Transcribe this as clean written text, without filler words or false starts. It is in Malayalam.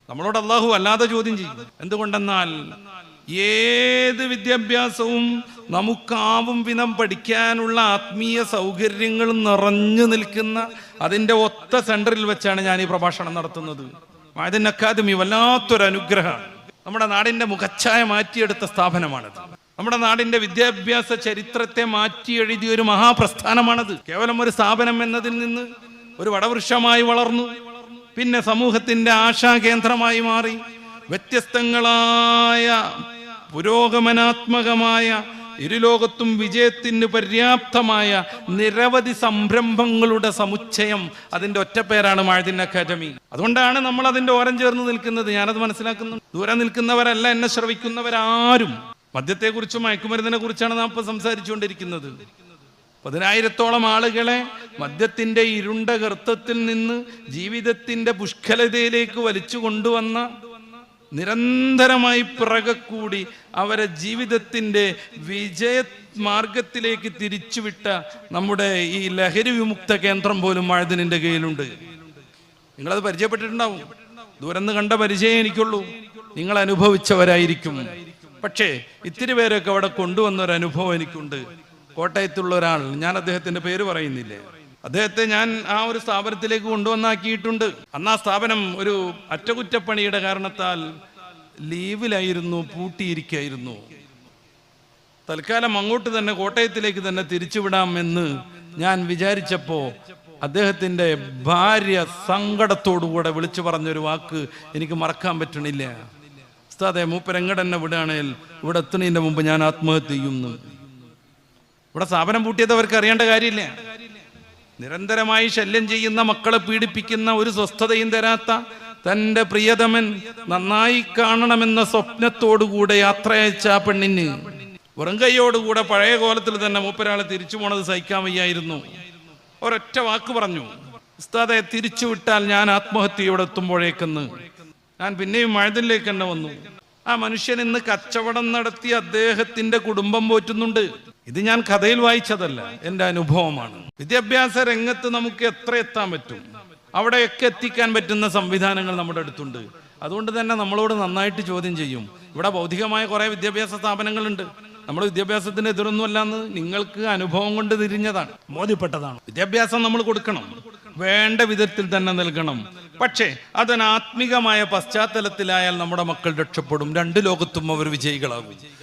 നമ്മളോട് അള്ളാഹു അല്ലാതെ ചോദ്യം ചെയ്യും. എന്തുകൊണ്ടെന്നാൽ ഏത് വിദ്യാഭ്യാസവും നമുക്കാവും വിധം പഠിക്കാനുള്ള ആത്മീയ സൗകര്യങ്ങൾ നിറഞ്ഞു നിൽക്കുന്ന അതിൻ്റെ ഒത്ത സെന്ററിൽ വെച്ചാണ് ഞാൻ ഈ പ്രഭാഷണം നടത്തുന്നത്. മഅദിൻ അക്കാദമി വല്ലാത്തൊരു അനുഗ്രഹമാണ്. നമ്മുടെ നാടിൻ്റെ മുഖച്ഛായ മാറ്റിയെടുത്ത സ്ഥാപനമാണത്. നമ്മുടെ നാടിൻ്റെ വിദ്യാഭ്യാസ ചരിത്രത്തെ മാറ്റി എഴുതിയ ഒരു മഹാപ്രസ്ഥാനമാണത്. കേവലം ഒരു സ്ഥാപനം എന്നതിൽ നിന്ന് ഒരു വടവൃക്ഷമായി വളർന്നു, പിന്നെ സമൂഹത്തിൻ്റെ ആശാകേന്ദ്രമായി മാറി, വ്യത്യസ്തങ്ങളായ പുരോഗമനാത്മകമായ ഇരുലോകത്തും വിജയത്തിന് പര്യാപ്തമായ നിരവധി സംരംഭങ്ങളുടെ സമുച്ചയം. അതിൻ്റെ ഒറ്റപ്പേരാണ് മഅദിൻ അക്കാദമി. അതുകൊണ്ടാണ് നമ്മൾ അതിൻ്റെ ഓരം ചേർന്ന് നിൽക്കുന്നത്. ഞാനത് മനസ്സിലാക്കുന്നു. ദൂരെ നിൽക്കുന്നവരല്ല എന്നെ ശ്രവിക്കുന്നവരാരും. മദ്യത്തെക്കുറിച്ചും മയക്കുമരുന്നിനെ കുറിച്ചാണ് നാം ഇപ്പോൾ സംസാരിച്ചുകൊണ്ടിരിക്കുന്നത്. 10,000-ഓളം ആളുകളെ മദ്യത്തിൻ്റെ ഇരുണ്ട ഗർത്തത്തിൽ നിന്ന് ജീവിതത്തിൻ്റെ പുഷ്കലതയിലേക്ക് വലിച്ചു കൊണ്ടുവന്ന, നിരന്തരമായി പിറകെക്കൂടി അവരെ ജീവിതത്തിൻ്റെ വിജയ മാർഗത്തിലേക്ക് തിരിച്ചുവിട്ട നമ്മുടെ ഈ ലഹരി വിമുക്ത കേന്ദ്രം പോലും മഅദിനിൻ്റെ കീഴിലുണ്ട്. നിങ്ങളത് പരിചയപ്പെട്ടിട്ടുണ്ടാവും. ദൂരന്ന് കണ്ട പരിചയം എനിക്കുള്ളൂ. നിങ്ങൾ അനുഭവിച്ചവരായിരിക്കും. പക്ഷേ ഇത്തിരി പേരൊക്കെ അവിടെ കൊണ്ടുവന്നൊരനുഭവം എനിക്കുണ്ട്. കോട്ടയത്തുള്ള ഒരാൾ, ഞാൻ അദ്ദേഹത്തിൻ്റെ പേര് പറയുന്നില്ലേ, അദ്ദേഹത്തെ ഞാൻ ആ ഒരു സ്ഥാപനത്തിലേക്ക് കൊണ്ടുവന്നാക്കിയിട്ടുണ്ട്. അന്ന് ആ സ്ഥാപനം ഒരു അറ്റകുറ്റപ്പണിയുടെ കാരണത്താൽ ലീവിലായിരുന്നു, പൂട്ടിയിരിക്കുകയായിരുന്നു. തൽക്കാലം അങ്ങോട്ട് തന്നെ കോട്ടയത്തിലേക്ക് തന്നെ തിരിച്ചുവിടാമെന്ന് ഞാൻ വിചാരിച്ചപ്പോൾ അദ്ദേഹത്തിൻ്റെ ഭാര്യ സങ്കടത്തോടുകൂടെ വിളിച്ചു പറഞ്ഞൊരു വാക്ക് എനിക്ക് മറക്കാൻ പറ്റണില്ല. ഉസ്താദേ, മൂപ്പരെങ്ങടെന്നെ വിടുകയാണെങ്കിൽ ഇവിടെ എത്തുന്നതിൻ്റെ മുമ്പ് ഞാൻ ആത്മഹത്യ ചെയ്യുന്നു. ഇവിടെ സ്ഥാപനം പൂട്ടിയത് അവർക്ക് അറിയേണ്ട കാര്യമില്ല. നിരന്തരമായി ശല്യം ചെയ്യുന്ന, മക്കളെ പീഡിപ്പിക്കുന്ന, ഒരു സ്വസ്ഥതയും തരാത്ത തൻ്റെ പ്രിയതമൻ നന്നായി കാണണമെന്ന സ്വപ്നത്തോടുകൂടെ യാത്രയച്ച ആ പെണ്ണിന് വെറും കൈയോടുകൂടെ പഴയ കോലത്തിൽ തന്നെ മൂപ്പരാളെ തിരിച്ചു പോണത് സഹിക്കാൻ വയ്യായിരുന്നു. ഒരൊറ്റ വാക്ക് പറഞ്ഞു, ഉസ്താദെ തിരിച്ചു വിട്ടാൽ ഞാൻ ആത്മഹത്യയോടെ എത്തുമ്പോഴേക്കെന്ന്. ഞാൻ പിന്നെയും മഅദിനിലേക്ക് തന്നെ വന്നു. ആ മനുഷ്യൻ ഇന്ന് കച്ചവടം നടത്തി അദ്ദേഹത്തിൻ്റെ കുടുംബം പോറ്റുന്നുണ്ട്. ഇത് ഞാൻ കഥയിൽ വായിച്ചതല്ല, എൻ്റെ അനുഭവമാണ്. വിദ്യാഭ്യാസ രംഗത്ത് നമുക്ക് എത്ര എത്താൻ പറ്റും, അവിടെയൊക്കെ എത്തിക്കാൻ പറ്റുന്ന സംവിധാനങ്ങൾ നമ്മുടെ അടുത്തുണ്ട്. അതുകൊണ്ട് തന്നെ നമ്മളോട് നന്നായിട്ട് ചോദ്യം ചെയ്യും. ഇവിടെ ഭൗതികമായ കുറേ വിദ്യാഭ്യാസ സ്ഥാപനങ്ങളുണ്ട്. നമ്മൾ വിദ്യാഭ്യാസത്തിന് എതിരൊന്നുമല്ലാന്ന് നിങ്ങൾക്ക് അനുഭവം കൊണ്ട് തിരിഞ്ഞതാണ്, ബോധ്യപ്പെട്ടതാണ്. വിദ്യാഭ്യാസം നമ്മൾ കൊടുക്കണം, വേണ്ട വിധത്തിൽ തന്നെ നൽകണം. പക്ഷേ അതിന് ആത്മീകമായ പശ്ചാത്തലത്തിലായാൽ നമ്മുടെ മക്കൾ രക്ഷപ്പെടും. രണ്ട് ലോകത്തും അവർ വിജയികളാകും.